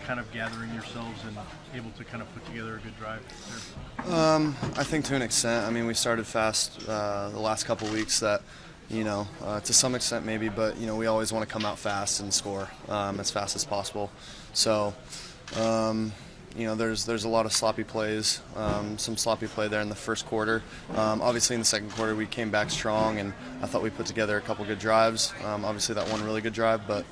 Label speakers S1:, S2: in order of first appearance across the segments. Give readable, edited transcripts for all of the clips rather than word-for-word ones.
S1: kind of gathering yourselves and able to kind of put together a good drive there?
S2: I think to an extent. I mean, we started fast the last couple weeks. That, to some extent maybe, but we always want to come out fast and score as fast as possible. So, there's a lot of sloppy plays, some sloppy play there in the first quarter. Obviously in the second quarter we came back strong, and I thought we put together a couple good drives. Obviously that one really good drive, but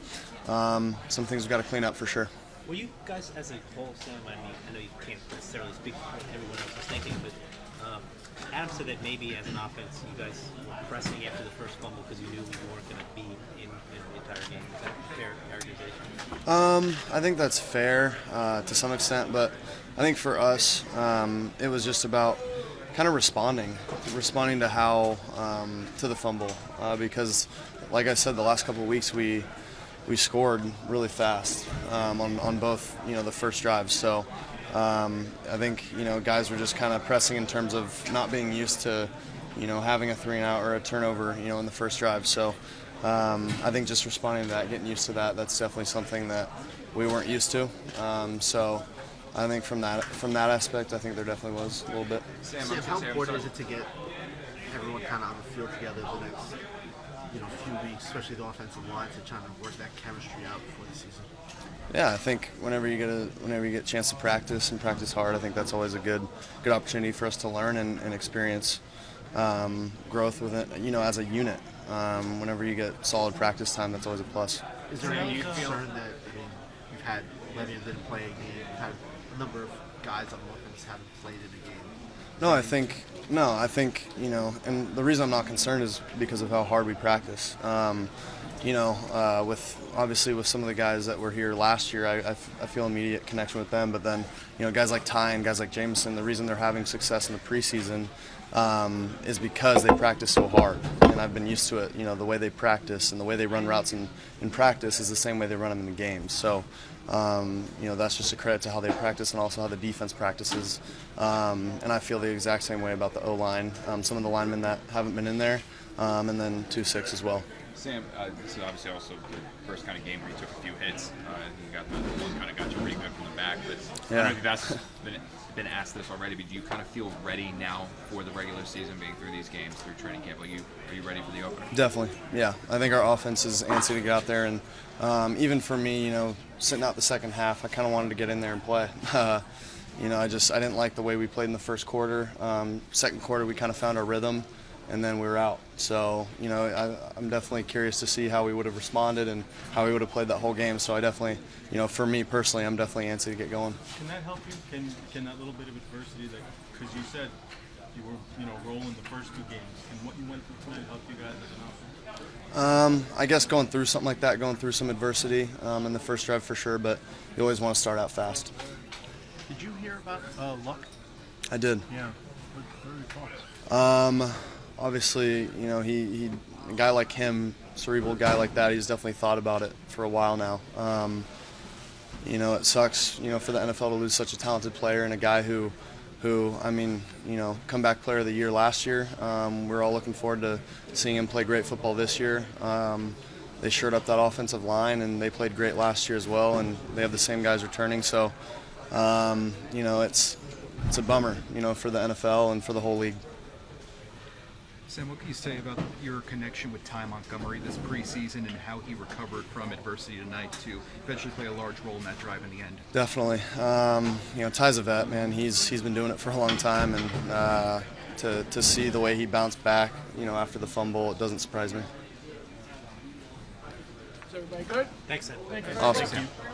S2: some things we've got to clean up for sure.
S3: Well, you guys as a whole, Sam, I mean, I know you can't necessarily speak for what everyone else is thinking, but Adam said that maybe as an offense you guys were pressing after the first fumble because you knew we weren't going to be in the entire game. Is that a fair characterization?
S2: I think that's fair to some extent, but I think for us it was just about kind of responding to how to the fumble because, like I said, the last couple of weeks we scored really fast on both the first drives. So I think guys were just kind of pressing in terms of not being used to having a 3-and-out or a turnover in the first drive. So I think just responding to that, getting used to that, that's definitely something that we weren't used to. So I think from that aspect, I think there definitely was a little bit.
S4: Sam, how important is it to get everyone kind of on the field together the next few weeks, especially the offensive line, to try to work that chemistry out before the season?
S2: Yeah, I think whenever you get a chance to practice and practice hard, I think that's always a good opportunity for us to learn and experience growth with it, as a unit. Whenever you get solid practice time, that's always a plus.
S4: Is there any concern that you've had Le'Veon didn't play a game, you've had a number of guys on offense haven't played in a game?
S2: No, I think and the reason I'm not concerned is because of how hard we practice. With some of the guys that were here last year, I feel immediate connection with them. But then, guys like Ty and guys like Jameson, the reason they're having success in the preseason is because they practice so hard. And I've been used to it. The way they practice and the way they run routes in practice is the same way they run them in the games. So, that's just a credit to how they practice and also how the defense practices. And I feel the exact same way about the O-line. Some of the linemen that haven't been in there, and then 2-6 as well.
S5: Sam, this is obviously also the first kind of game where you took a few hits. You got the one kind of got you pretty good from the back. But
S2: yeah.
S5: I don't know if you've been asked this already, but do you kind of feel ready now for the regular season, being through these games, through training camp? Are you ready for the opener?
S2: Definitely, yeah. I think our offense is antsy to get out there, and even for me, sitting out the second half, I kind of wanted to get in there and play. I didn't like the way we played in the first quarter. Second quarter, we kind of found our rhythm, and then we were out. So, I'm definitely curious to see how we would have responded and how we would have played that whole game. So I definitely, for me personally, I'm definitely antsy to get going.
S1: Can that help you? Can that little bit of adversity, because you said you were, rolling the first two games, and what you went through tonight help you guys as an offense?
S2: I guess going through something like that, going through some adversity in the first drive for sure, but you always want to start out fast.
S1: Did you hear about Luck?
S2: I did.
S1: Yeah. What are your thoughts?
S2: Obviously, he a guy like him, cerebral guy like that, he's definitely thought about it for a while now. It sucks, for the NFL to lose such a talented player and a guy who, comeback player of the year last year. We're all looking forward to seeing him play great football this year. They shored up that offensive line, and they played great last year as well, and they have the same guys returning. So, it's a bummer, for the NFL and for the whole league.
S6: Sam, what can you say about your connection with Ty Montgomery this preseason and how he recovered from adversity tonight to eventually play a large role in that drive in the end?
S2: Definitely. Ty's a vet, man. He's been doing it for a long time, and to see the way he bounced back, after the fumble, it doesn't surprise me.
S1: Is everybody good?
S3: Thanks, Sam.
S1: Thank you.
S2: Awesome.
S1: Thank you.